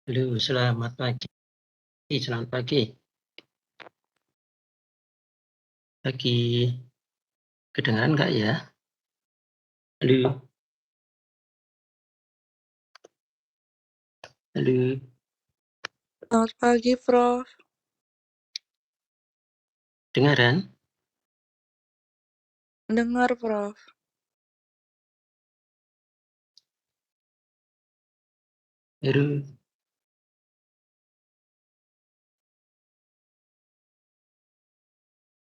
Halo, selamat pagi. Selamat pagi. Pagi. Kedengaran nggak ya? Halo, halo. Selamat pagi, Prof. Dengaran? Dengar, Prof. Halo,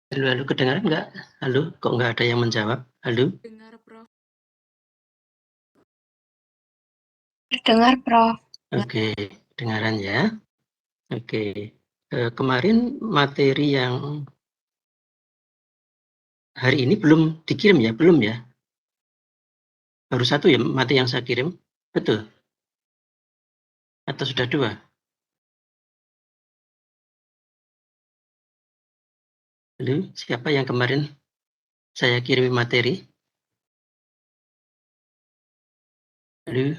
halo, kedengaran nggak? Halo, kok nggak ada yang menjawab? Halo? Dengar, Prof. Dengar, Prof. Oke, dengaran ya. Oke. Kemarin materi yang hari ini belum dikirim ya? Belum ya? Baru satu ya materi yang saya kirim? Betul? Atau sudah dua? Halo, siapa yang kemarin saya kirim materi? Halo,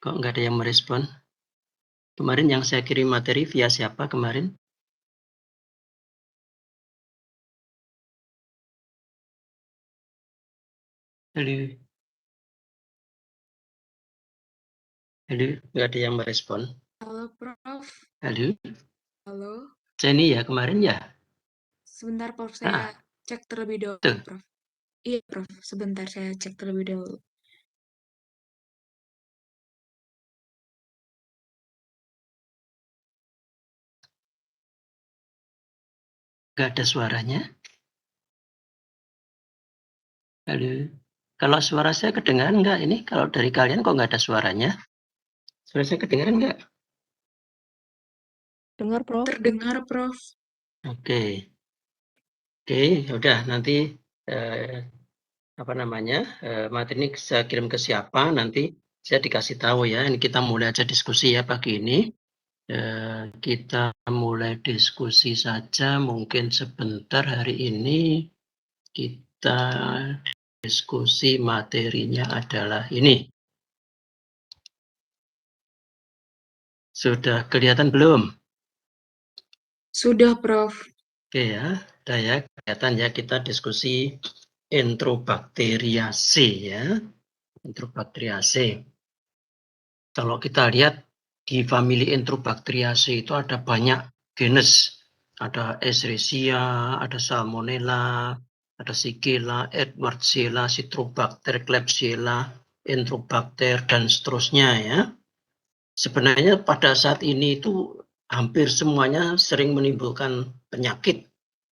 kok nggak ada yang merespon? Kemarin yang saya kirim materi via siapa kemarin? Halo, halo, nggak ada yang merespon. Halo, Prof. Halo, Halo. Jenny ya kemarin ya? Sebentar, Prof. Saya Ah, cek terlebih dahulu, tuh, Prof. Iya, Prof. Sebentar, saya cek terlebih dahulu. nggak ada suaranya. Halo, kalau suara saya kedengaran nggak ini? Kalau dari kalian kok nggak ada suaranya? Suara saya kedengaran nggak? Dengar, Prof. Terdengar, Prof. Oke, oke, udah nanti eh, apa namanya materi ini saya kirim ke siapa nanti saya dikasih tahu ya. Ini kita mulai aja diskusi ya pagi ini. Kita mulai diskusi saja mungkin sebentar hari ini kita diskusi materinya adalah ini. Sudah kelihatan belum? Sudah, Prof. Oke ya, udah ya kelihatan ya kita diskusi enterobacteriaceae ya. Enterobacteriaceae. Kalau kita lihat di famili Enterobacteriaceae itu ada banyak genus. Ada Escherichia, ada Salmonella, ada Shigella, Edwardsiella, Citrobacter, Klebsiella, Enterobacter, dan seterusnya ya. Sebenarnya pada saat ini itu hampir semuanya sering menimbulkan penyakit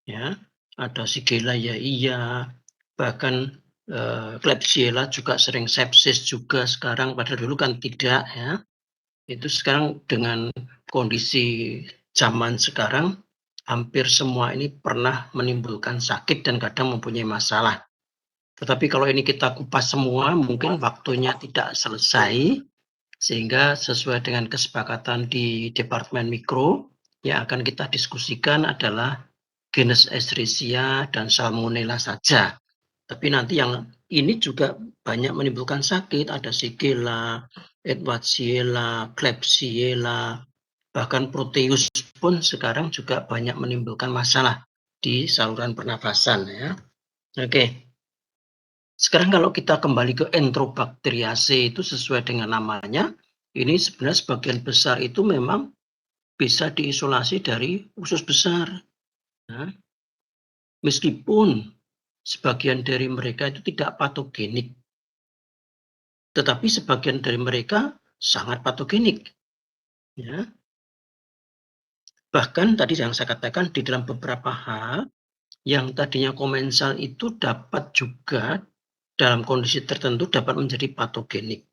ya. Ada Shigella ya iya, bahkan Klebsiella juga sering sepsis juga sekarang, padahal dulu kan tidak ya. Itu sekarang dengan kondisi zaman sekarang hampir semua ini pernah menimbulkan sakit dan kadang mempunyai masalah. Tetapi kalau ini kita kupas semua mungkin waktunya tidak selesai, sehingga sesuai dengan kesepakatan di Departemen Mikro yang akan kita diskusikan adalah genus Escherichia dan Salmonella saja. Tapi nanti yang ini juga banyak menimbulkan sakit, ada Shigella, Edwardsiella, Klebsiella, bahkan Proteus pun sekarang juga banyak menimbulkan masalah di saluran pernafasan ya. Oke. Sekarang kalau kita kembali ke Enterobacteriaceae itu sesuai dengan namanya, ini sebenarnya sebagian besar itu memang bisa diisolasi dari usus besar. Nah, meskipun sebagian dari mereka itu tidak patogenik, tetapi sebagian dari mereka sangat patogenik. Ya. Bahkan tadi yang saya katakan di dalam beberapa hal yang tadinya komensal itu dapat juga dalam kondisi tertentu dapat menjadi patogenik.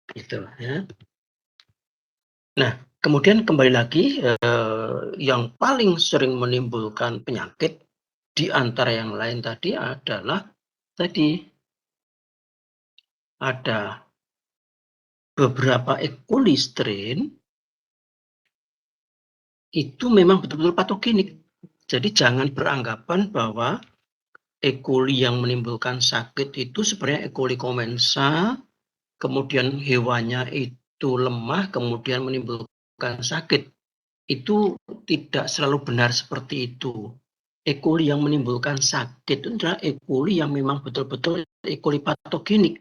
Gitu, ya. Nah, kemudian kembali lagi yang paling sering menimbulkan penyakit di antara yang lain tadi adalah tadi ada beberapa E. coli strain itu memang betul-betul patogenik. Jadi jangan beranggapan bahwa E. coli yang menimbulkan sakit itu sebenarnya E. coli commensa, kemudian hewannya itu itu lemah kemudian menimbulkan sakit. Itu tidak selalu benar seperti itu. E. coli yang menimbulkan sakit itu adalah E. coli yang memang betul-betul E. coli patogenik.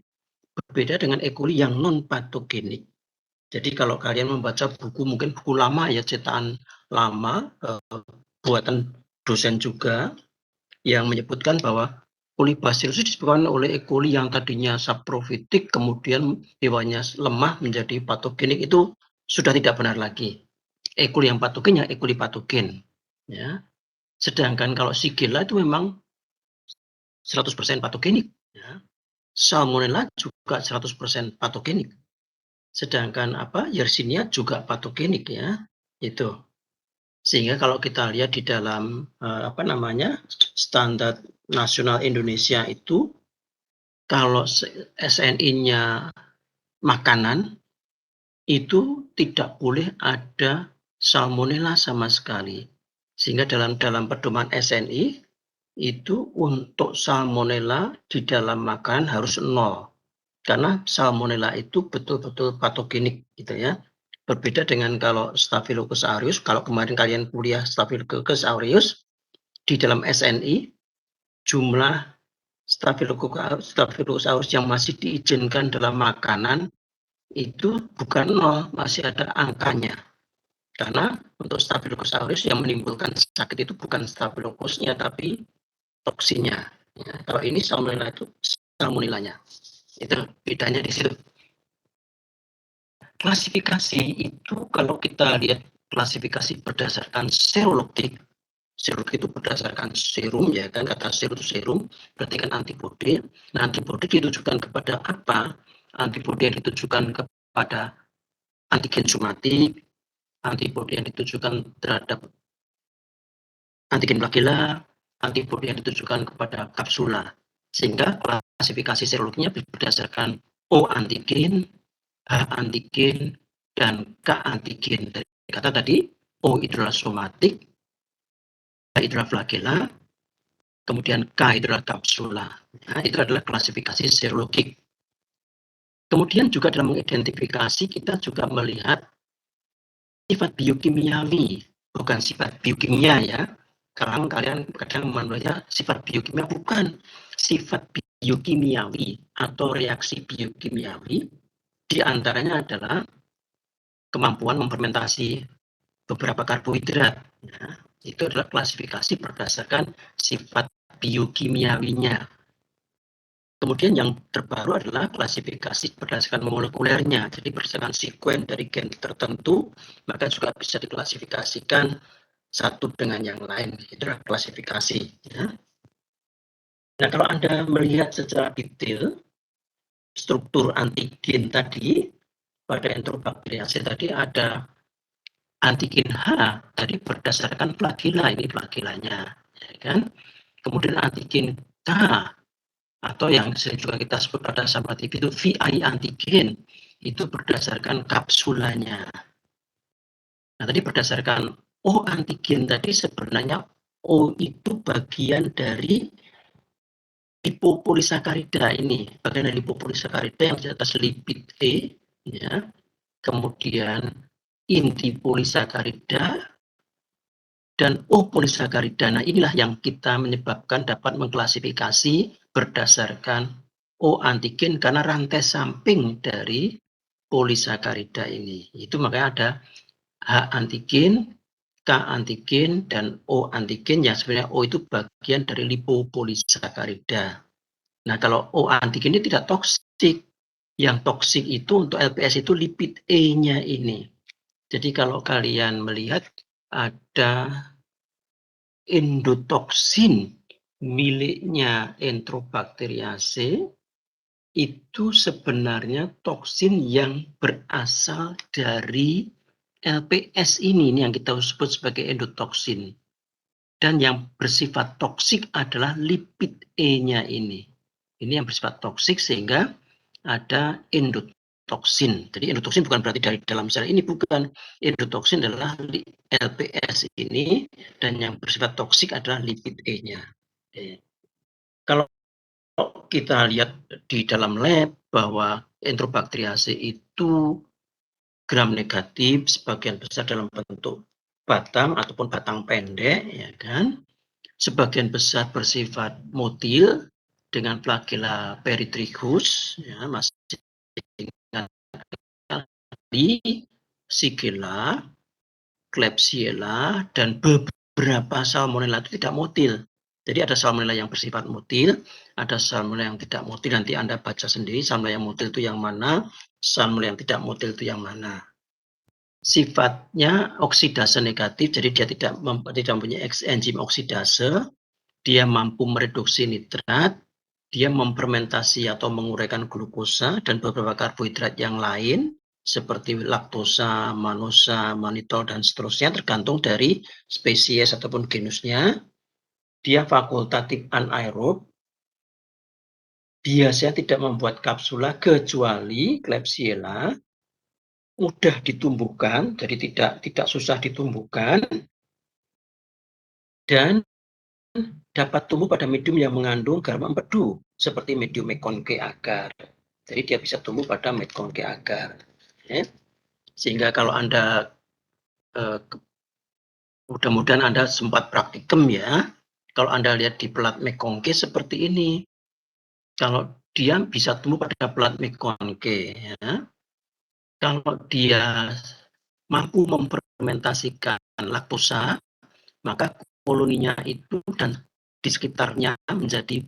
Berbeda dengan E. coli yang non patogenik. Jadi kalau kalian membaca buku, mungkin buku lama ya, cetakan lama, buatan dosen juga, yang menyebutkan bahwa Colibacillus disebabkan oleh E. coli yang tadinya saprofitik, kemudian hewannya lemah menjadi patogenik, itu sudah tidak benar lagi. E. coli yang patogen ya E. coli patogen. Ya. Sedangkan kalau Shigella itu memang 100% patogenik. Ya. Salmonella juga 100% patogenik. Sedangkan Yersinia juga patogenik ya. Itu. Sehingga kalau kita lihat di dalam standar nasional Indonesia itu, kalau SNI-nya makanan itu tidak boleh ada salmonella sama sekali. Sehingga dalam pedoman SNI itu untuk salmonella di dalam makanan harus 0. Karena salmonella itu betul-betul patogenik gitu ya. Berbeda dengan kalau Staphylococcus aureus, kalau kemarin kalian kuliah Staphylococcus aureus, di dalam SNI jumlah Staphylococcus aureus yang masih diizinkan dalam makanan itu bukan 0, masih ada angkanya. Karena untuk Staphylococcus aureus yang menimbulkan sakit itu bukan Staphylococcusnya tapi toksinnya. Ya, kalau ini salmonella itu salmonellanya. Itu bedanya di situ. Klasifikasi itu kalau kita lihat klasifikasi berdasarkan serologik itu berdasarkan serum ya kan, kata serum itu serum, berarti kan antibodi. Nah, antibodi ditujukan kepada apa? Antibodi yang ditujukan kepada antigen somatik, antibodi yang ditujukan terhadap antigen flagella, antibodi yang ditujukan kepada kapsula. Sehingga klasifikasi serolognya berdasarkan O antigen, H antigen, dan K antigen. Dari kata tadi, O itu adalah somatik, H itu adalah flagella, kemudian K itu adalah kapsula. Nah, itu adalah klasifikasi serologik. Kemudian juga dalam mengidentifikasi kita juga melihat sifat biokimiawi, bukan sifat biokimia ya. Kadang kalian menurutnya sifat biokimia, bukan. Sifat biokimiawi atau reaksi biokimiawi diantaranya adalah kemampuan memfermentasi beberapa karbohidrat. Ya, itu adalah klasifikasi berdasarkan sifat biokimiawinya. Kemudian yang terbaru adalah klasifikasi berdasarkan molekulernya. Jadi berdasarkan sekuen dari gen tertentu, maka juga bisa diklasifikasikan satu dengan yang lain. Itu adalah klasifikasi. Ya. Nah, kalau Anda melihat secara detail struktur antigen tadi, pada enterobacteriaceae tadi ada antigen H, tadi berdasarkan flagella, ini flagellanya. Ya kan? Kemudian antigen K, atau yang sering juga kita sebut pada sampel TB itu VI antigen, itu berdasarkan kapsulanya. Nah, tadi berdasarkan O antigen tadi sebenarnya O itu bagian dari lipopolisakarida ini, bagian dari lipopolisakarida yang di atas lipid E, ya. Kemudian inti polisakarida dan O polisakarida. Nah, inilah yang kita menyebabkan dapat mengklasifikasi berdasarkan O antigen karena rantai samping dari polisakarida ini. Itu makanya ada H antigen, K antigen, dan O antigen. Ya, sebenarnya O itu bagian dari lipopolisakarida. Nah, kalau O antigen ini tidak toksik. Yang toksik itu untuk LPS itu lipid E-nya ini. Jadi kalau kalian melihat ada endotoksin miliknya Enterobacteriaceae, itu sebenarnya toksin yang berasal dari LPS ini yang kita sebut sebagai endotoksin. Dan yang bersifat toksik adalah lipid E-nya ini. Ini yang bersifat toksik sehingga ada endotoksin. Jadi endotoksin bukan berarti dari dalam sel ini, bukan. Endotoksin adalah LPS ini, dan yang bersifat toksik adalah lipid E-nya. Kalau kita lihat di dalam lab bahwa Enterobacteriaceae itu gram negatif, sebagian besar dalam bentuk batang ataupun batang pendek, ya kan. Sebagian besar bersifat motil dengan flagella peritrichus, ya, masih ingat tadi, Shigella, Klebsiella, dan beberapa Salmonella itu tidak motil. Jadi ada Salmonella yang bersifat motil, ada Salmonella yang tidak motil. Nanti Anda baca sendiri Salmonella yang motil itu yang mana, Salmonella yang tidak motil itu yang mana. Sifatnya oksidase negatif, jadi dia tidak mempunyai enzim oksidase, dia mampu mereduksi nitrat, dia memfermentasi atau menguraikan glukosa dan beberapa karbohidrat yang lain seperti laktosa, manosa, manitol, dan seterusnya tergantung dari spesies ataupun genusnya. Dia fakultatif anaerob, biasanya tidak membuat kapsula kecuali Klebsiella, mudah ditumbuhkan, jadi tidak susah ditumbuhkan, dan dapat tumbuh pada medium yang mengandung garam empedu seperti medium McConkie agar. Jadi dia bisa tumbuh pada McConkie agar. Ya. Sehingga kalau Anda mudah-mudahan Anda sempat praktikum ya. Kalau Anda lihat di pelat McConkie seperti ini. Kalau dia bisa tumbuh pada pelat McConkie ya. Kalau dia mampu memfermentasikan laktosa, maka koloninya itu dan di sekitarnya menjadi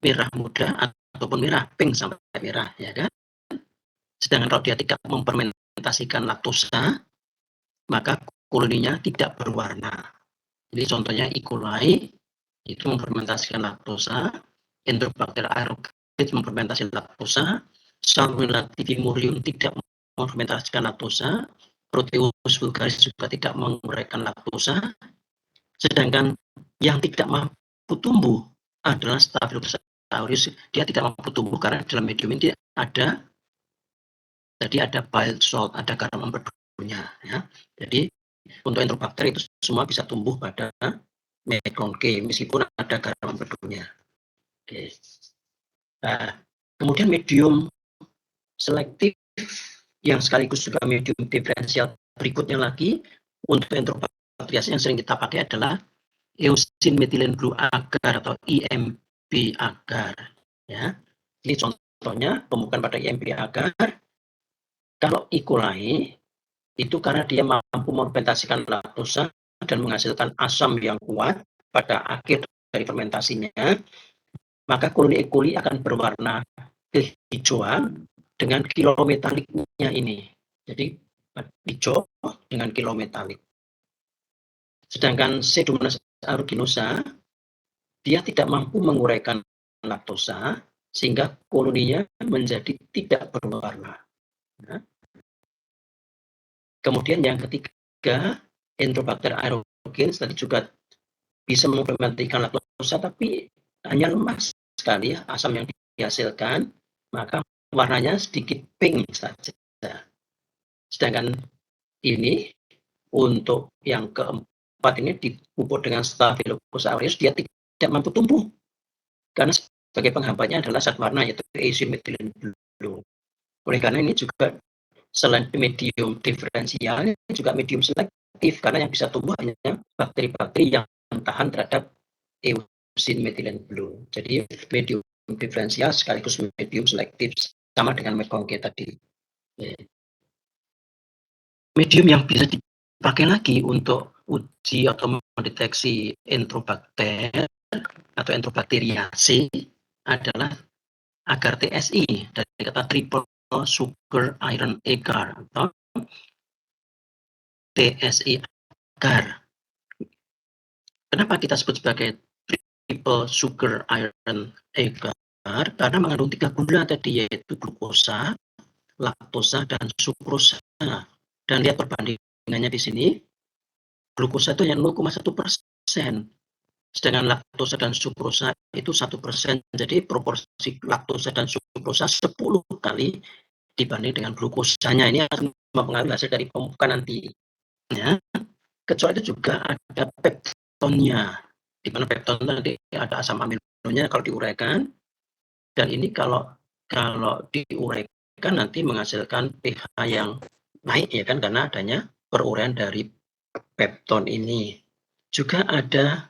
merah muda ataupun merah pink sampai merah, ya kan. Sedangkan kalau dia tidak memfermentasikan laktosa, maka koloninya tidak berwarna. Jadi contohnya E. coli itu memfermentasikan laktosa, Enterobacter aerogenes memfermentasi laktosa, Salmonella typhimurium tidak memfermentasikan laktosa, Proteus vulgaris juga tidak menguraikan laktosa, sedangkan yang tidak mampu tumbuh adalah Staphylococcus aureus. Dia tidak mampu tumbuh karena dalam medium ini ada bile salt, ada garam empedunya. Ya. Jadi untuk Enterobacter itu semua bisa tumbuh pada McConkie meskipun ada garam empedunya. Oke. Nah, kemudian medium selektif yang sekaligus juga medium diferensial berikutnya lagi untuk Enterobacteriaceae yang sering kita pakai adalah Eosin methylene blue agar atau EMB agar. Ya. Ini contohnya pembukaan pada EMB agar. Kalau E. coli itu karena dia mampu memfermentasikan laktosa dan menghasilkan asam yang kuat pada akhir dari fermentasinya, maka koloni E. coli akan berwarna kehijauan dengan kilometaliknya ini. Jadi hijau dengan kilometalik. Sedangkan Pseudomonas aeruginosa dia tidak mampu menguraikan laktosa sehingga koloninya menjadi tidak berwarna. Nah. Kemudian yang ketiga, Enterobacter aerogenes tadi juga bisa memfermentasikan laktosa tapi hanya lemah sekali ya asam yang dihasilkan, maka warnanya sedikit pink saja. Sedangkan ini untuk yang keempat ini dipupuk dengan Staphylococcus aureus, dia tidak mampu tumbuh karena sebagai penghambatnya adalah zat warna yaitu Eosin methylene blue. Oleh karena ini juga selain medium diferensial juga medium selektif karena yang bisa tumbuh hanya bakteri-bakteri yang tahan terhadap Eosin methylene blue. Jadi medium diferensial sekaligus medium selektif sama dengan McConkie tadi. Medium yang bisa dipakai lagi untuk uji atau mendeteksi Enterobacter atau Enterobacteriaceae adalah agar TSI dari kata triple sugar iron agar atau TSI agar. Kenapa kita sebut sebagai triple sugar iron agar? Karena mengandung 3 gula tadi yaitu glukosa, laktosa, dan sukrosa. Dan lihat perbandingannya di sini, glukosa itu hanya 0,1%, sedangkan laktosa dan sukrosa itu 1%. Jadi proporsi laktosa dan sukrosa 10 kali dibanding dengan glukosanya. Ini akan mempengaruhi hasil dari pembukaan nanti. Ya. Kecuali itu juga ada peptonnya, di mana pepton nanti ada asam aminonya kalau diuraikan, dan ini kalau diuraikan akan nanti menghasilkan pH yang naik ya kan, karena adanya peruraian dari pepton ini. Juga ada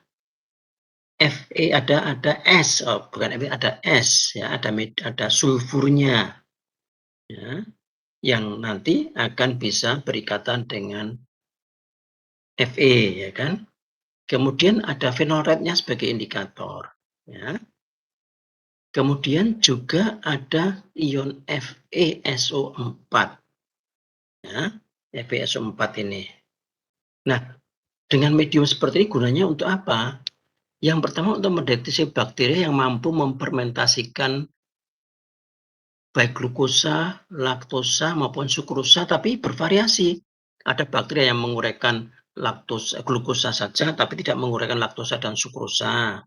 Fe, ada S, bukan Fe, ada S ya, ada sulfurnya ya, yang nanti akan bisa berikatan dengan Fe ya kan. Kemudian ada phenolrate-nya sebagai indikator ya. Kemudian juga ada ion FeSO4 ya, FeSO4 ini. Nah, dengan medium seperti ini gunanya untuk apa? Yang pertama untuk mendeteksi bakteri yang mampu memfermentasikan baik glukosa, laktosa maupun sukrosa, tapi bervariasi. Ada bakteri yang menguraikan glukosa saja tapi tidak menguraikan laktosa dan sukrosa.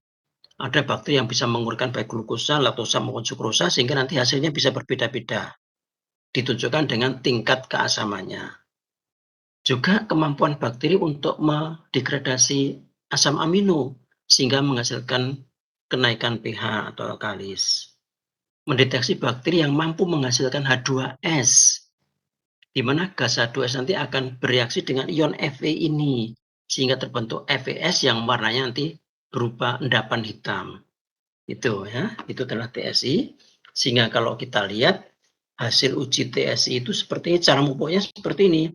Ada bakteri yang bisa menguraikan baik glukosa, laktosa maupun sukrosa sehingga nanti hasilnya bisa berbeda-beda. Ditunjukkan dengan tingkat keasamannya. Juga kemampuan bakteri untuk mendegradasi asam amino sehingga menghasilkan kenaikan pH atau alkalis. Mendeteksi bakteri yang mampu menghasilkan H2S, di mana gas H2S nanti akan bereaksi dengan ion Fe ini sehingga terbentuk FeS yang warnanya nanti berupa endapan hitam. Itu ya, itu adalah TSI. Sehingga kalau kita lihat hasil uji TSI itu seperti cara memupuknya seperti ini.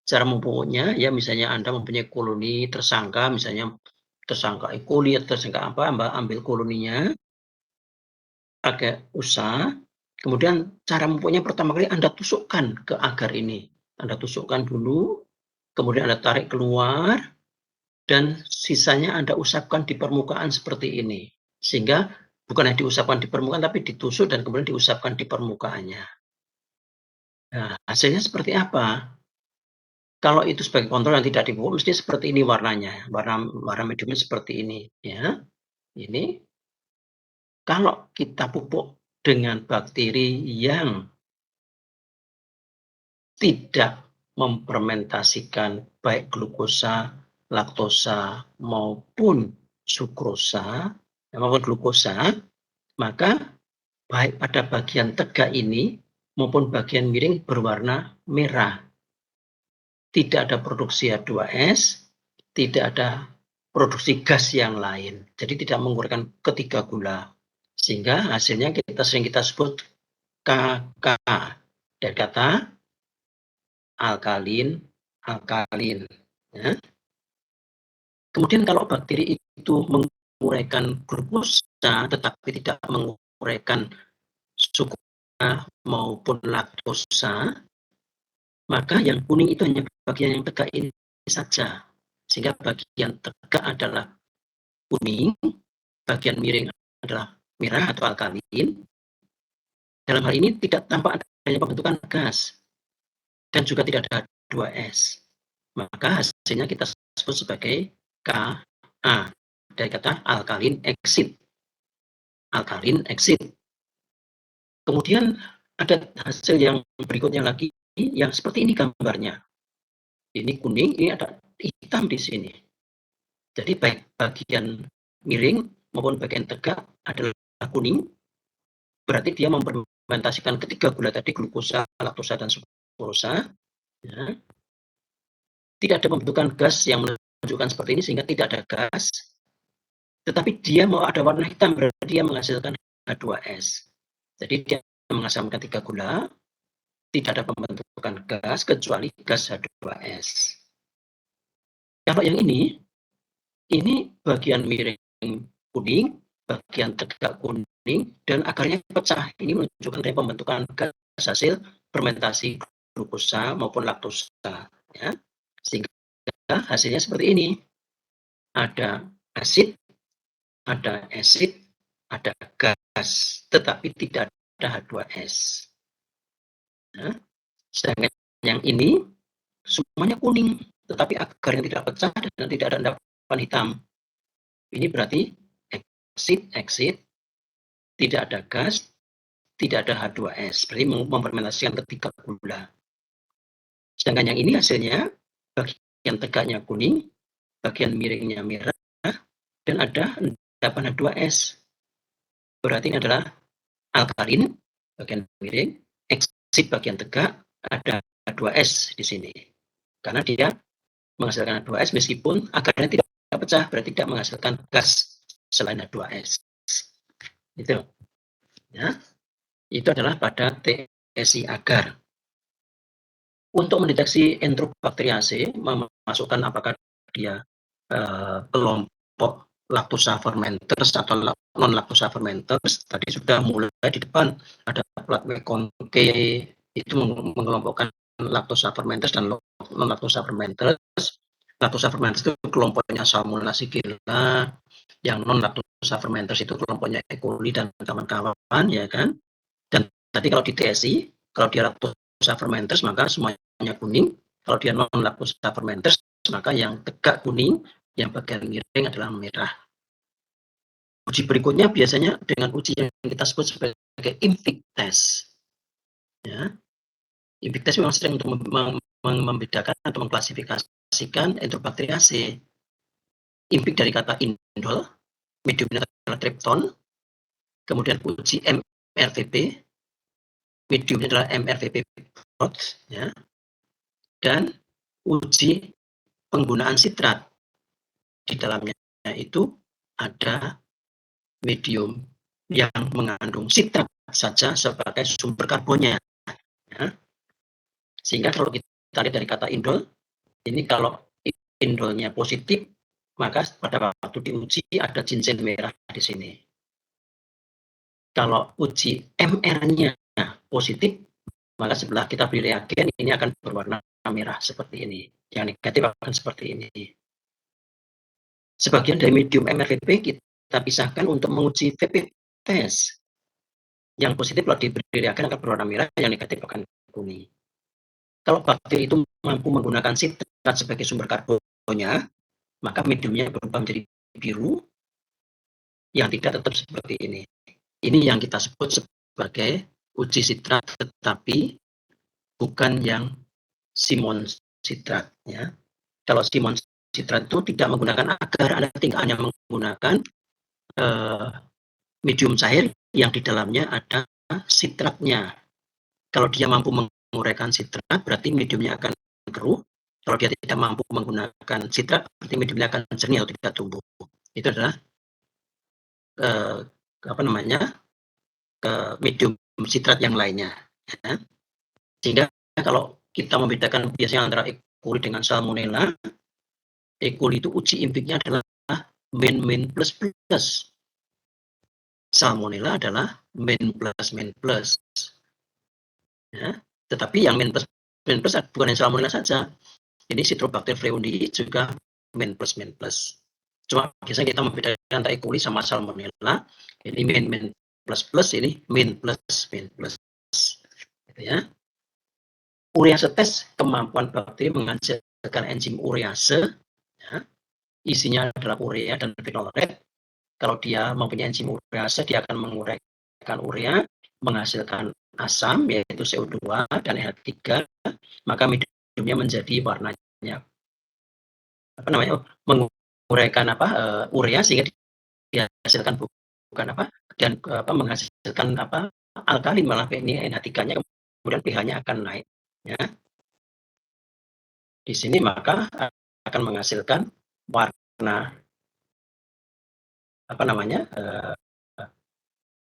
Cara memupuknya ya misalnya Anda mempunyai koloni tersangka, misalnya tersangka E. coli atau tersangka apa, ambil koloninya pakai usaha, kemudian cara memupuknya pertama kali Anda tusukkan ke agar ini. Anda tusukkan dulu, kemudian Anda tarik keluar, dan sisanya Anda usapkan di permukaan seperti ini. Sehingga bukan hanya diusapkan di permukaan, tapi ditusuk dan kemudian diusapkan di permukaannya. Nah, hasilnya seperti apa? Kalau itu sebagai kontrol yang tidak dipupuk, mesti seperti ini warnanya. Warna mediumnya seperti ini. Ya. Ini kalau kita pupuk dengan bakteri yang tidak memfermentasikan baik glukosa, laktosa maupun sukrosa, maupun glukosa, maka baik pada bagian tegak ini maupun bagian miring berwarna merah. Tidak ada produksi H2S, tidak ada produksi gas yang lain. Jadi tidak mengeluarkan ketiga gula. Sehingga hasilnya sering kita sebut KK dari kata alkalin. Ya. Kemudian kalau bakteri itu menguraikan glukosa tetapi tidak menguraikan sukrosa maupun laktosa, maka yang kuning itu hanya bagian yang tegak ini saja. Sehingga bagian tegak adalah kuning, bagian miring adalah merah atau alkalin. Dalam hal ini tidak tampak adanya pembentukan gas dan juga tidak ada H2S. Maka hasilnya kita sebut sebagai Ka dari kata alkalin exit. Alkalin exit. Kemudian ada hasil yang berikutnya lagi yang seperti ini gambarnya. Ini kuning, ini ada hitam di sini. Jadi baik bagian miring maupun bagian tegak adalah kuning, berarti dia memfermentasikan ketiga gula tadi, glukosa, laktosa, dan sukrosa. Ya. Tidak ada pembentukan gas yang menunjukkan seperti ini sehingga tidak ada gas. Tetapi dia mau ada warna hitam, berarti dia menghasilkan H2S. Jadi dia menghasilkan 3 gula, tidak ada pembentukan gas kecuali gas H2S. Kalau yang ini bagian miring kuning, bagian tegak kuning, dan akarnya pecah. Ini menunjukkan adanya pembentukan gas hasil fermentasi glukosa maupun laktosa. Ya. Sehingga hasilnya seperti ini. Ada asid, ada gas, tetapi tidak ada H2S. Nah, sedangkan yang ini semuanya kuning, tetapi agar yang tidak pecah dan tidak ada endapan hitam. Ini berarti exit, tidak ada gas, tidak ada H2S, berarti memfermentasikan ketiga gula. Sedangkan yang ini hasilnya bagian tegaknya kuning, bagian miringnya merah, dan ada endapan H2S. Berarti ini adalah alkalin, bagian miring, sip bagian tegak, ada 2S di sini. Karena dia menghasilkan H2S meskipun agarnya tidak pecah, berarti tidak menghasilkan gas selain H2S. Itu. Ya. Itu adalah pada TSI agar. Untuk mendeteksi enterobakteriase, memasukkan apakah dia kelompok lactosa fermenters atau non lactosa fermenters, tadi sudah mulai di depan ada plat Conte itu mengelompokkan lactosa fermenters dan non lactosa fermenters. Lactosa fermenters itu kelompoknya Salmonella Shigella, yang non lactosa fermenters itu kelompoknya E. coli dan kawan-kawan, ya kan? Dan tadi kalau di TSI, kalau dia lactosa fermenters maka semuanya kuning, kalau dia non lactosa fermenters maka yang tegak kuning, yang bagian miring adalah merah. Uji berikutnya biasanya dengan uji yang kita sebut sebagai IMPIC test. Ya. IMPIC test memang sering untuk membedakan atau mengklasifikasikan enterobakteriase. IMPIC dari kata indol, mediumnya adalah tripton, kemudian uji MRVP, mediumnya adalah MRVP Broad, ya, dan uji penggunaan sitrat. Di dalamnya itu ada medium yang mengandung sitrat saja sebagai sumber karbonnya. Ya. Sehingga kalau kita lihat dari kata indol, ini kalau indolnya positif, maka pada waktu diuji ada cincin merah di sini. Kalau uji MR-nya positif, maka setelah kita beli reagen ini akan berwarna merah seperti ini. Yang negatif akan seperti ini. Sebagian dari medium MRVP kita pisahkan untuk menguji VP test. Yang positif kalau diberi reagen akan berwarna merah, yang negatif akan kuning. Kalau bakteri itu mampu menggunakan sitrat sebagai sumber karbonnya, maka mediumnya berubah menjadi biru, yang tidak tetap seperti ini. Ini yang kita sebut sebagai uji sitrat, tetapi bukan yang Simon sitrat. Ya. Kalau Simon sitrat itu tidak menggunakan agar, Anda tinggal hanya menggunakan medium cair yang di dalamnya ada sitratnya. Kalau dia mampu menguraikan sitrat, berarti mediumnya akan keruh. Kalau dia tidak mampu menggunakan sitrat, berarti mediumnya akan jernih atau tidak tumbuh. Itu adalah medium sitrat yang lainnya. Ya. Sehingga kalau kita membedakan biasanya antara E. coli dengan Salmonella, E. coli itu uji IMPIC-nya adalah min plus plus. Salmonella adalah min plus. Ya. Tetapi yang min plus bukan yang Salmonella saja. Ini Citrobacter freundii juga min plus. Cuma biasanya kita membedakan antara E. coli sama Salmonella. Ini min plus, ini min plus. Gitu ya. Urease test kemampuan bakteri menghasilkan enzim urease, ya, isinya adalah urea dan phenol red. Kalau dia mempunyai enzim urease, dia akan menguraikan urea, menghasilkan asam yaitu CO2 dan NH3, maka mediumnya menjadi warnanya menguraikan urea sehingga dihasilkan bukan dan menghasilkan alkalin, malah ini NH3-nya kemudian pH-nya akan naik, ya. Di sini maka akan menghasilkan warna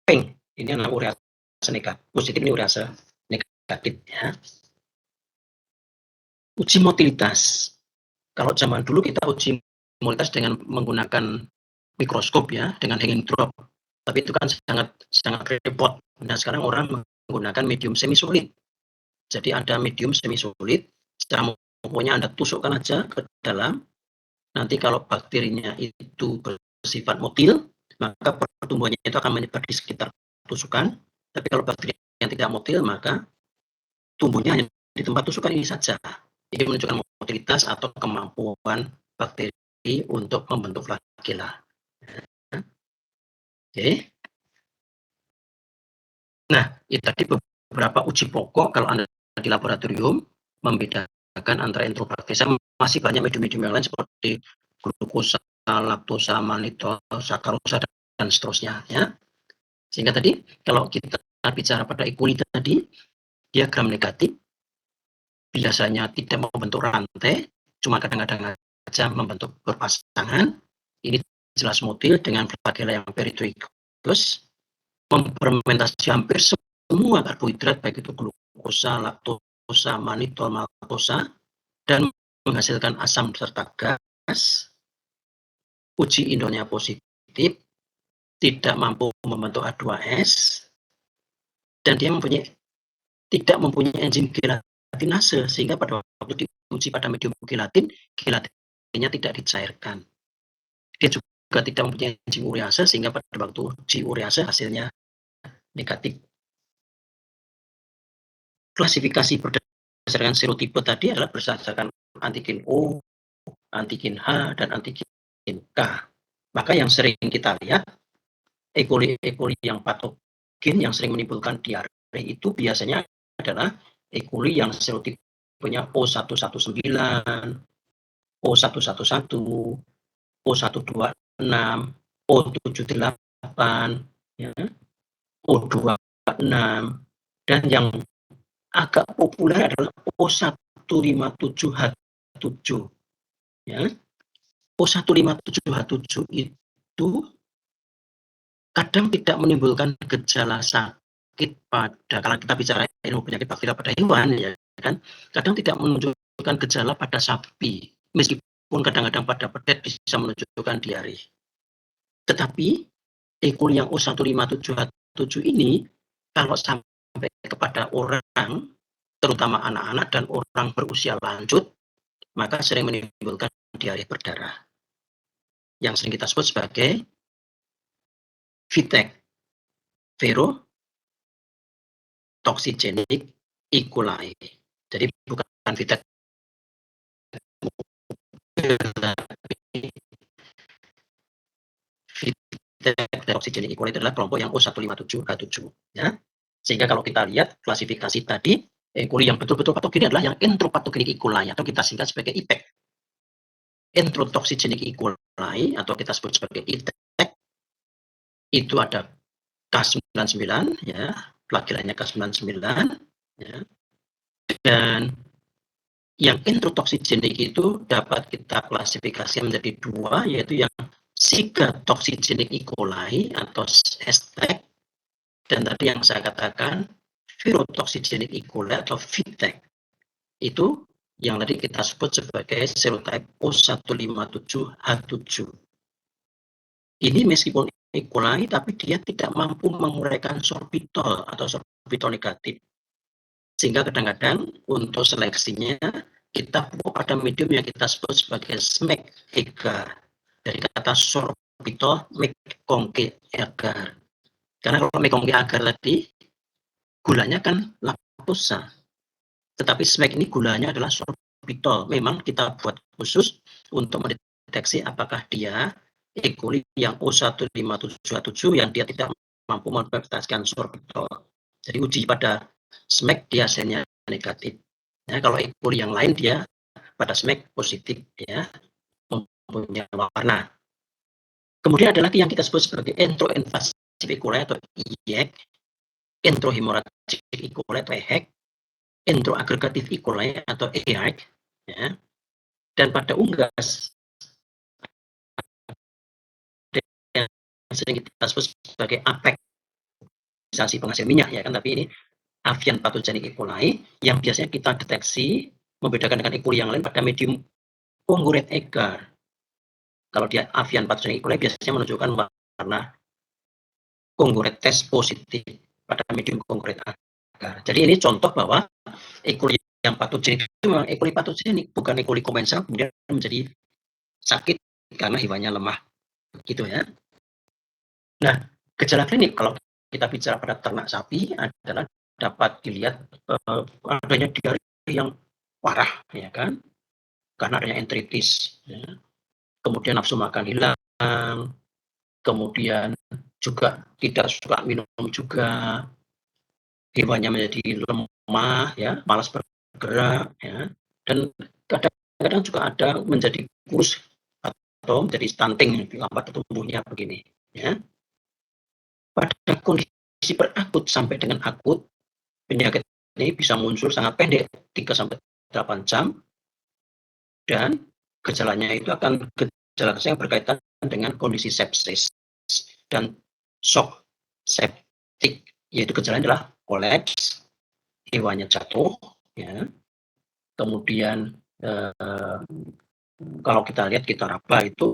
pink. Ini adalah urease negatif, positif ini urease negatif, ya. Uji motilitas. Kalau zaman dulu kita uji motilitas dengan menggunakan mikroskop, ya, dengan hanging drop. Tapi itu kan sangat repot. Nah, sekarang orang menggunakan medium semi solid. Jadi ada medium semi solid, secara pokoknya Anda tusukkan aja ke dalam. Nanti kalau bakterinya itu bersifat motil, maka pertumbuhannya itu akan menyebar di sekitar tusukan. Tapi kalau bakteri yang tidak motil, maka tumbuhnya hanya di tempat tusukan ini saja. Ini menunjukkan motilitas atau kemampuan bakteri untuk membentuk flagella. Oke. Nah, itu tadi beberapa uji pokok kalau Anda di laboratorium membedakan antara enterobakteriase. Masih banyak medium-medium yang lain seperti glukosa, laktosa, mannitol, sakarosa, dan seterusnya, ya. Sehingga tadi kalau kita bicara pada E. coli tadi, diagram negatif biasanya tidak membentuk rantai, cuma kadang-kadang saja membentuk berpasangan. Ini jelas motil dengan flagella yang peritroikus, memfermentasi hampir semua karbohidrat, baik itu glukosa, laktosa, manitol, maltosa, dan menghasilkan asam serta gas. Uji indolnya positif, tidak mampu membentuk H2S, dan dia tidak mempunyai enzim gelatinase, sehingga pada waktu diuji pada medium gelatinnya tidak dicairkan. Dia juga tidak mempunyai enzim urease, sehingga pada waktu uji urease hasilnya negatif. Klasifikasi berdasarkan serotipe tadi adalah berdasarkan antigen O, antigen H, dan antigen K. Maka yang sering kita lihat, E. coli yang patogen yang sering menimbulkan diare itu biasanya adalah E. coli yang serotipenya O119, O111, O126, O78, ya, O26, dan yang agak populer adalah O157H7. Ya. O157H7 itu kadang tidak menimbulkan gejala sakit kalau kita bicara ilmu penyakit bakteri pada hewan, ya kan, kadang tidak menunjukkan gejala pada sapi, meskipun kadang-kadang pada pedet bisa menunjukkan diare. Tetapi E. coli yang O157H7 ini kalau sampai kepada orang, terutama anak-anak dan orang berusia lanjut, maka sering menimbulkan diare berdarah, yang sering kita sebut sebagai VTEC, Verotoxigenic E. coli. Jadi bukan VTEC Verotoxigenic E. coli adalah kelompok yang O157H7. Ya. Sehingga kalau kita lihat klasifikasi tadi, E. coli yang betul-betul patogen adalah yang entropatogenic E. coli, atau kita singkat sebagai IPEC. Enterotoxigenic E. coli, atau kita sebut sebagai ITEC, itu ada K99, ya, flagellanya K99, ya. Dan yang enterotoxigenic itu dapat kita klasifikasi menjadi dua, yaitu yang cigatoxigenic E. coli atau STEC, dan tadi yang saya katakan Verotoxigenic E. coli atau VTEC. Itu yang tadi kita sebut sebagai serotype O157H7. Ini meskipun E. coli, tapi dia tidak mampu menguraikan sorbitol atau sorbitol negatif. Sehingga kadang-kadang untuk seleksinya kita pada medium yang kita sebut sebagai SMAC agar, dari kata sorbitol McConkie agar. Karena kalau McConkie agar tadi gulanya kan laktosa, tetapi SMAC ini gulanya adalah sorbitol. Memang kita buat khusus untuk mendeteksi apakah dia E. coli yang O157H7 yang dia tidak mampu mempertahankan sorbitol. Jadi uji pada SMAC dia hasilnya negatif. Ya, kalau E. coli yang lain dia pada SMAC positif, ya, mempunyai warna. Kemudian ada lagi yang kita sebut sebagai enteroinvasive E. coli atau IEC, enterohemorrhagic E. coli atau EHEC, enteroagregatif E. coli atau EAC, ya. Dan pada unggas yang sering kita sebut sebagai apeksisasi penghasil minyak, ya kan, tapi ini avian pathogenic E. coli yang biasanya kita deteksi membedakan dengan E. coli yang lain pada medium congruent agar. Kalau dia avian pathogenic E. coli biasanya menunjukkan warna congruent test positif pada medium congruent agar. Jadi ini contoh bahwa E. coli yang patogenik itu memang E. coli patogenik, bukan E. coli komensal kemudian menjadi sakit karena hewannya lemah, gitu ya. Nah, gejala klinik kalau kita bicara pada ternak sapi adalah dapat dilihat adanya diare yang parah, ya kan, karena adanya enteritis, ya. Kemudian nafsu makan hilang, kemudian juga tidak suka minum juga, hewannya menjadi lemah, ya, malas bergerak, ya, dan kadang-kadang juga ada menjadi kurus atau menjadi stunting, lambat tumbuhnya begini, ya. Pada kondisi berakut sampai dengan akut, penyakit ini bisa muncul sangat pendek, 3-8 jam, dan gejalanya itu akan gejala yang berkaitan dengan kondisi sepsis dan shock septik, yaitu gejalanya adalah kolaps, hewannya jatuh, ya. Kemudian kalau kita lihat, kita raba itu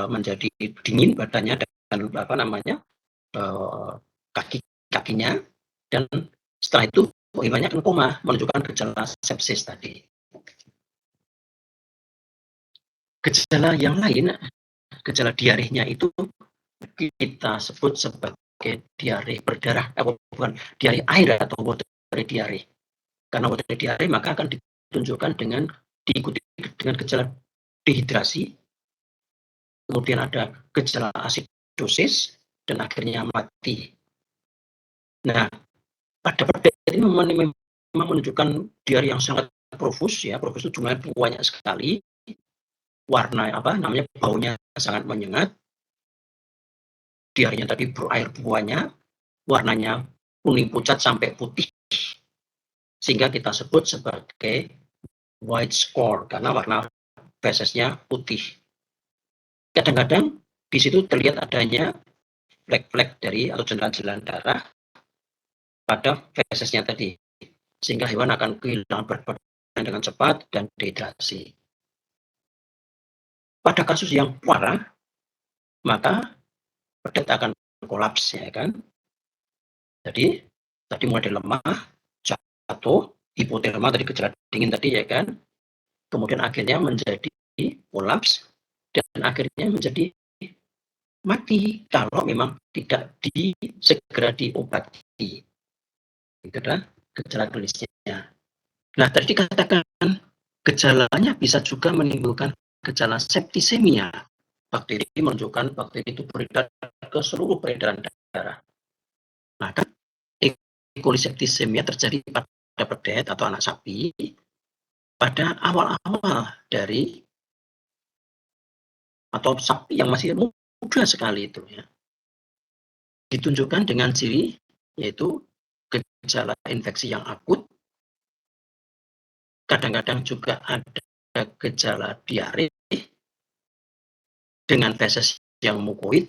menjadi dingin badannya dan kaki-kakinya, dan setelah itu hewannya akan koma, menunjukkan gejala sepsis tadi. Gejala yang lain, gejala diarenya itu kita sebut sebagai diare berdarah, bukan diare air atau watery diare. Karena watery diare maka akan ditunjukkan dengan diikuti dengan gejala dehidrasi, kemudian ada gejala asidosis, dan akhirnya mati. Nah, pada ini memang menunjukkan diare yang sangat profus, ya. Profus itu jumlahnya banyak sekali. Warna baunya sangat menyengat. Diarenya tadi berair buahnya, warnanya kuning pucat sampai putih, sehingga kita sebut sebagai white score karena warna fesesnya putih. Kadang-kadang di situ terlihat adanya flek-flek dari atau jelan-jelan darah pada fesesnya tadi, sehingga hewan akan kehilangan berat badan dengan cepat dan dehidrasi. Pada kasus yang parah, maka pedet akan kolaps, ya kan. Jadi tadi mulai lemah, jatuh, hipotermia tadi, gejala dingin tadi, ya kan. Kemudian akhirnya menjadi kolaps dan akhirnya menjadi mati kalau memang tidak segera diobati. Itu adalah gejala klinisnya. Nah, tadi dikatakan gejalanya bisa juga menimbulkan gejala septisemia. Bakteri menunjukkan bakteri itu beredar ke seluruh peredaran darah. Maka E. coli septisemia terjadi pada pedet atau anak sapi pada awal-awal dari atau sapi yang masih muda sekali itu, ya. Ditunjukkan dengan ciri yaitu gejala infeksi yang akut, kadang-kadang juga ada gejala diare dengan feses yang mukoid.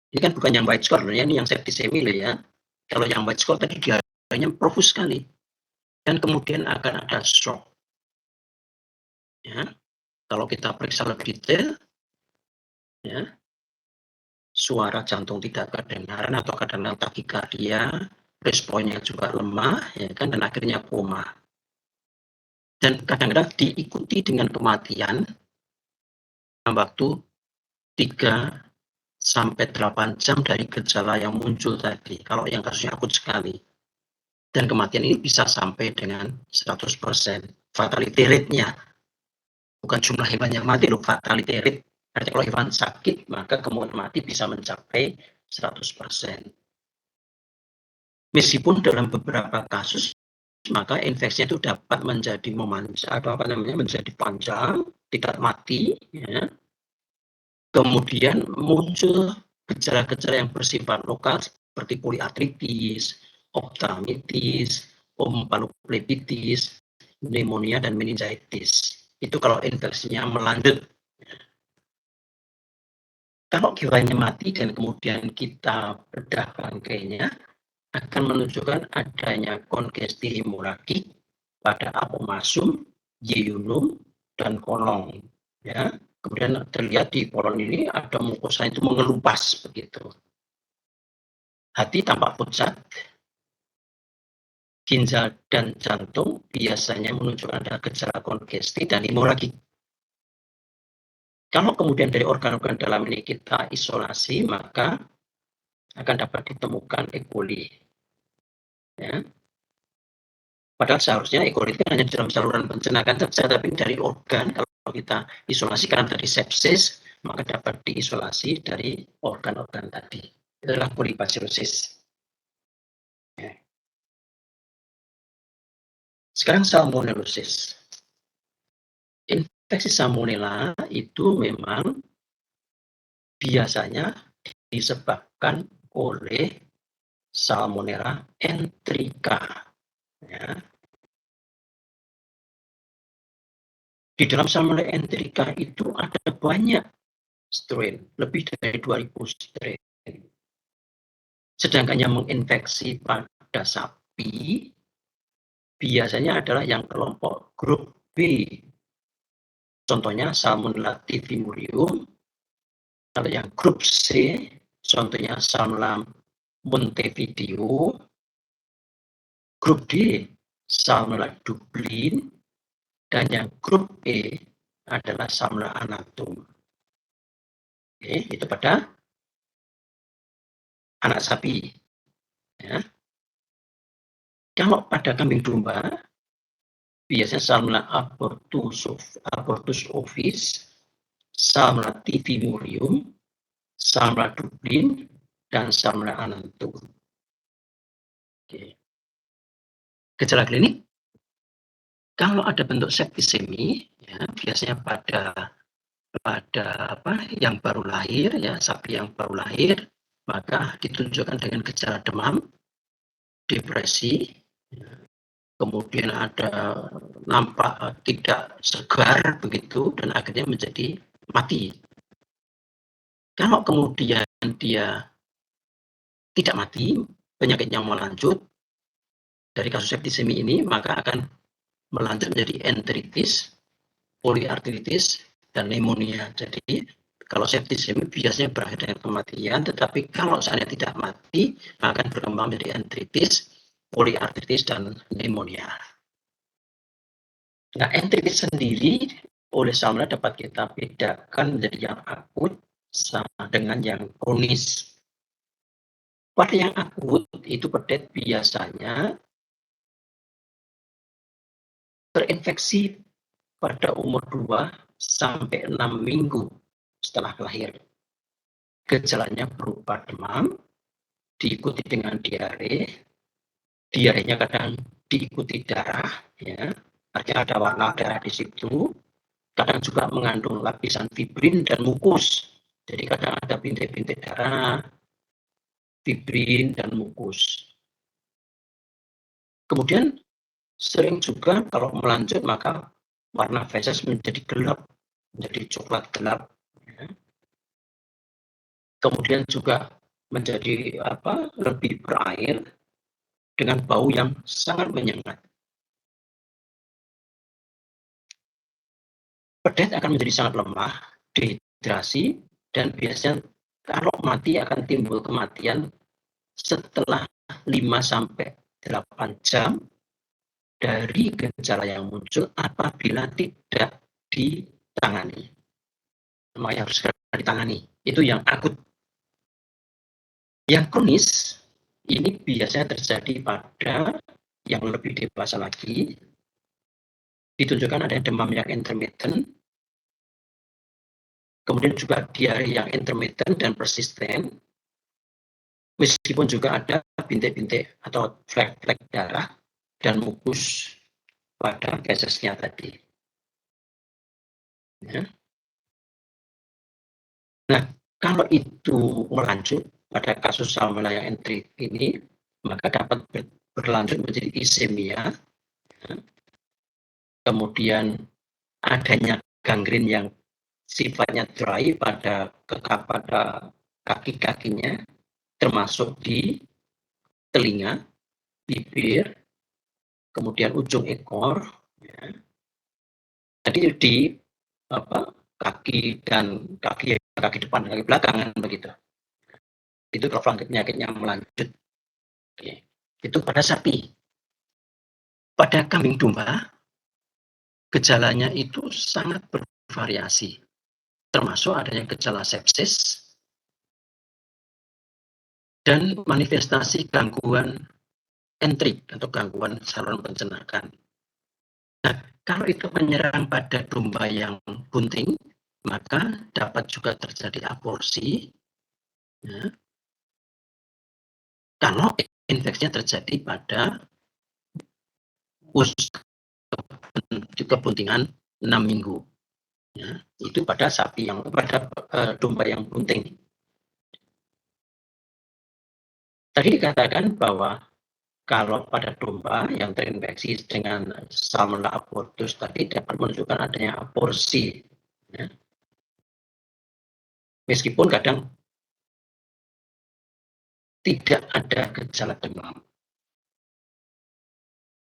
Ini kan bukan yang white score, ini yang septisemia, ya. Kalau yang white score tadi diarenya profus sekali, dan kemudian akan ada shock. Ya, kalau kita periksa lebih detail, ya, suara jantung tidak kedengaran atau kadang-kadang takikardia, responnya juga lemah, ya kan, dan akhirnya koma. Dan kadang-kadang diikuti dengan kematian dalam waktu 3-8 jam dari gejala yang muncul tadi, kalau yang kasusnya akut sekali. Dan kematian ini bisa sampai dengan 100%. Fatality rate-nya, bukan jumlah hewan yang mati loh, fatality rate. Artinya kalau hewan sakit, maka kemungkinan mati bisa mencapai 100%. Meskipun dalam beberapa kasus, maka infeksinya itu dapat menjadi menjadi panjang, tidak mati, ya. Kemudian muncul gejala-gejala yang bersifat lokal seperti poliartritis, ofthalmitis, omphaloplebitis, pneumonia, dan meningitis. Itu kalau infeksinya melanjut. Kalau hewannya mati dan kemudian kita bedah rangkainya, akan menunjukkan adanya kongesti hemoragik pada apomasum, yeunum, dan kolon, ya. Kemudian terlihat di kolon ini ada mukosa itu mengelupas begitu. Hati tampak pucat, ginjal dan jantung biasanya menunjukkan ada gejala kongesti dan hemoragik. Kalau kemudian dari organ-organ dalam ini kita isolasi, maka akan dapat ditemukan E. coli. Ya. Padahal seharusnya E. coli itu hanya dalam saluran pencernaan saja, tapi dari organ, kalau kita isolasi karena tadi sepsis, maka dapat diisolasi dari organ-organ tadi. Itu adalah kolibasilosis. Ya. Sekarang salmonellosis. Infeksi salmonella itu memang biasanya disebabkan oleh Salmonella enterica. Ya. Di dalam Salmonella enterica itu ada banyak strain, lebih dari 2000 strain. Sedangkan yang menginfeksi pada sapi biasanya adalah yang kelompok grup B. Contohnya Salmonella typhimurium. Kalau yang grup C, contohnya Salmonella montevideo. Grup D, Salmonella Dublin. Dan yang grup E adalah Salmonella anatum. Oke, itu pada anak sapi. Ya. Kalau pada kambing domba, biasanya Salmonella abortus ovis, Salmonella typhimurium, Salmonella Dublin, dan Salmonella anatum. Oke. Gejala klinik, kalau ada bentuk septisemi, ya, biasanya pada yang baru lahir, ya, sapi yang baru lahir, maka ditunjukkan dengan gejala demam, depresi, kemudian ada nampak tidak segar begitu, dan akhirnya menjadi mati. Kalau kemudian dia tidak mati, penyakitnya melanjut, dari kasus septisemi ini maka akan melanjut menjadi enteritis, poliartritis, dan pneumonia. Jadi kalau septisemi biasanya berakhir dengan kematian, tetapi kalau seandainya tidak mati, maka akan berkembang menjadi enteritis, poliartritis, dan pneumonia. Nah, enteritis sendiri oleh Salmonella dapat kita bedakan menjadi yang akut sama dengan yang kronis. Pada yang akut itu pedet biasanya terinfeksi pada umur 2 sampai 6 minggu setelah lahir. Gejalanya berupa demam, diikuti dengan diare. Diarenya kadang diikuti darah, ya. Artinya ada warna darah di situ. Kadang juga mengandung lapisan fibrin dan mukus. Jadi kadang ada bintik-bintik darah, fibrin, dan mukus. Kemudian sering juga kalau melanjut maka warna feses menjadi gelap, menjadi coklat gelap. Ya. Kemudian juga menjadi lebih berair dengan bau yang sangat menyengat. Pedet akan menjadi sangat lemah, dehidrasi, dan biasanya kalau mati akan timbul kematian setelah 5-8 jam dari gejala yang muncul apabila tidak ditangani. Makanya harus segera ditangani. Itu yang akut. Yang kronis ini biasanya terjadi pada yang lebih dewasa lagi. Ditunjukkan ada demam yang intermittent, kemudian juga diare yang intermittent dan persisten, meskipun juga ada bintik-bintik atau flek-flek darah dan mukus pada fesesnya tadi. Ya. Nah, kalau itu melanjut pada kasus Salmonella yang enteric ini, maka dapat berlanjut menjadi isemia, ya. Kemudian adanya gangren yang sifatnya dry pada kaki-kakinya, termasuk di telinga, bibir, kemudian ujung ekor. Ya. Jadi di kaki depan dan kaki belakang begitu. Itu kalau penyakitnya melanjut. Oke. Itu pada sapi. Pada kambing domba, gejalanya itu sangat bervariasi, termasuk adanya gejala sepsis dan manifestasi gangguan entrik atau gangguan saluran pencernaan. Nah, kalau itu menyerang pada domba yang bunting, maka dapat juga terjadi aborsi. Ya. Kalau infeksinya terjadi pada kebuntingan 6 minggu. Ya, itu pada sapi pada domba yang bunting. Tadi dikatakan bahwa kalau pada domba yang terinfeksi dengan Salmonella abortus tadi dapat menunjukkan adanya aborsi, ya. Meskipun kadang tidak ada gejala demam.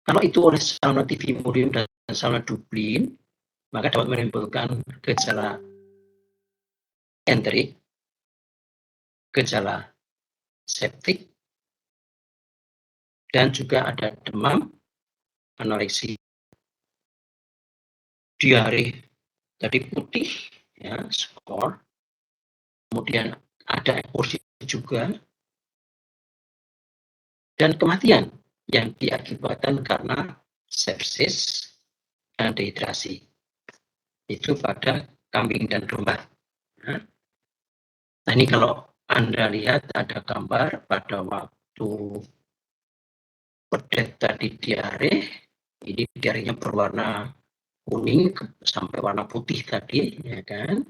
Kalau itu oleh Salmonella typhimurium dan Salmonella Dublin, maka dapat menimbulkan gejala enterik, gejala septik, dan juga ada demam, anoreksi, diare tadi putih, ya, skor, kemudian ada aborsi juga, dan kematian yang diakibatkan karena sepsis dan dehidrasi. Itu pada kambing dan domba. Nah, ini kalau Anda lihat ada gambar pada waktu pedet tadi diare, ini diarenya berwarna kuning sampai warna putih tadi, ya kan?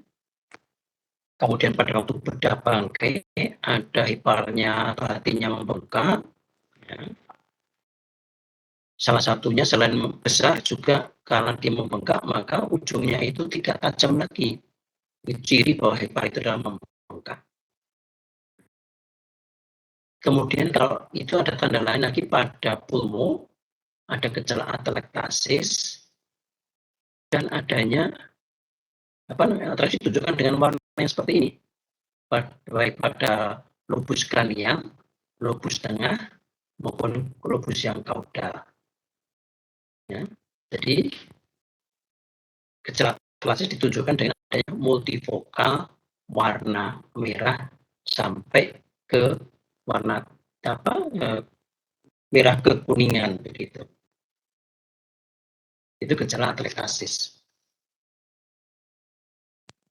Kemudian pada waktu bedah bangkai ada iparnya atau hatinya membengkak. Ya. Salah satunya selain besar juga karena dia membengkak maka ujungnya itu tidak tajam lagi. Ini ciri bahwa hepar itu adalah membengkak. Kemudian kalau itu ada tanda lain lagi pada pulmo, ada gejala atelektasis dan adanya atraksi ditunjukkan dengan warna yang seperti ini. Baik pada lobus kranial, lobus tengah maupun lobus yang kaudal. Ya. Jadi gejala atelektasis ditunjukkan dengan adanya multifokal warna merah sampai ke warna merah kekuningan begitu. Itu gejala atelektasis.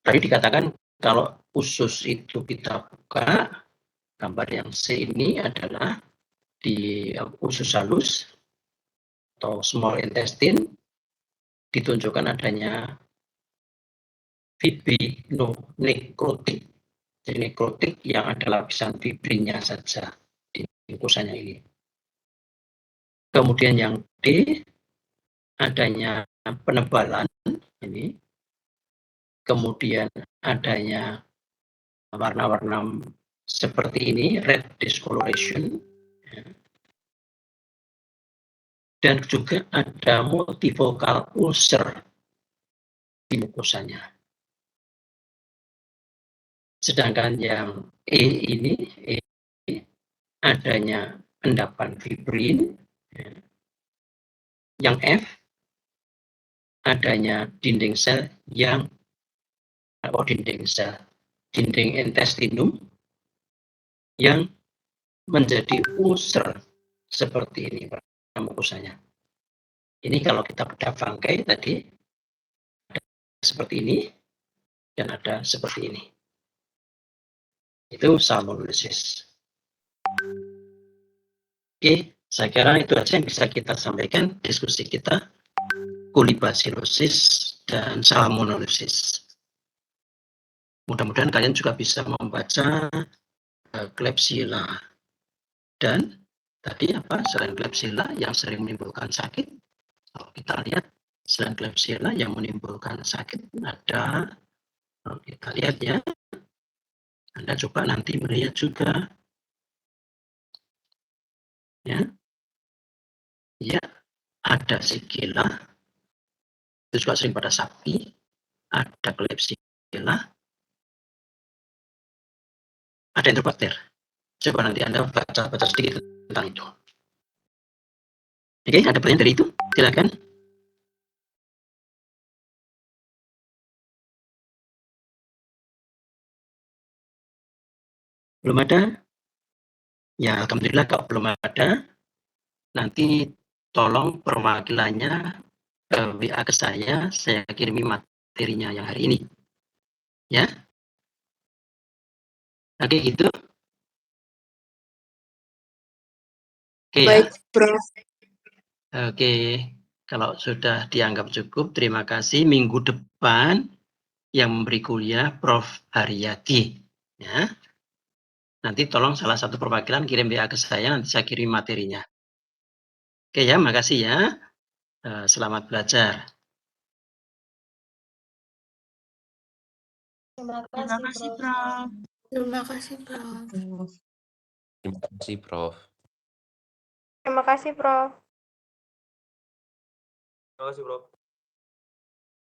Tadi dikatakan kalau usus itu kita buka, gambar yang C ini adalah di usus halus atau small intestine, ditunjukkan adanya fibrinonekrotik. Jadi nekrotik yang ada lapisan fibrinnya saja di mukosannya ini. Kemudian yang D, adanya penebalan ini. Kemudian adanya warna-warna seperti ini, red discoloration. Dan juga ada multifocal ulcer di mukosanya. Sedangkan yang E ini, adanya endapan fibrin. Yang F, adanya dinding sel yang dinding intestinum yang menjadi ulcer seperti ini pada mukosanya. Ini kalau kita bedah bangkai tadi ada seperti ini dan ada seperti ini. Itu salmonellosis. Oke, saya kira itu aja yang bisa kita sampaikan diskusi kita kolibasilosis dan salmonellosis. Mudah-mudahan kalian juga bisa membaca Klebsiella dan tadi selain Klebsiella yang sering menimbulkan sakit. Kalau kita lihat selain Klebsiella yang menimbulkan sakit ada, kalau kita lihat ya, Anda coba nanti melihat juga ya, ada Shigella, itu juga sering pada sapi, ada Klebsiella, ada Enterobacter. Coba nanti Anda baca sedikit tentang itu. Oke, ada pertanyaan dari itu? Silakan. Belum ada? Ya, alhamdulillah kalau belum ada, nanti tolong perwakilannya WA ke saya kirimi materinya yang hari ini. Ya. Oke, gitu. Oke ya. Baik, Prof. Oke, kalau sudah dianggap cukup, terima kasih. Minggu depan yang memberi kuliah Prof. Haryati. Ya. Nanti tolong salah satu perwakilan kirim WA ke saya, nanti saya kirim materinya. Oke ya, makasih ya. Selamat belajar. Terima kasih, Prof. Terima kasih, Prof. Terima kasih, Prof. Terima kasih, Prof. Terima kasih, Prof.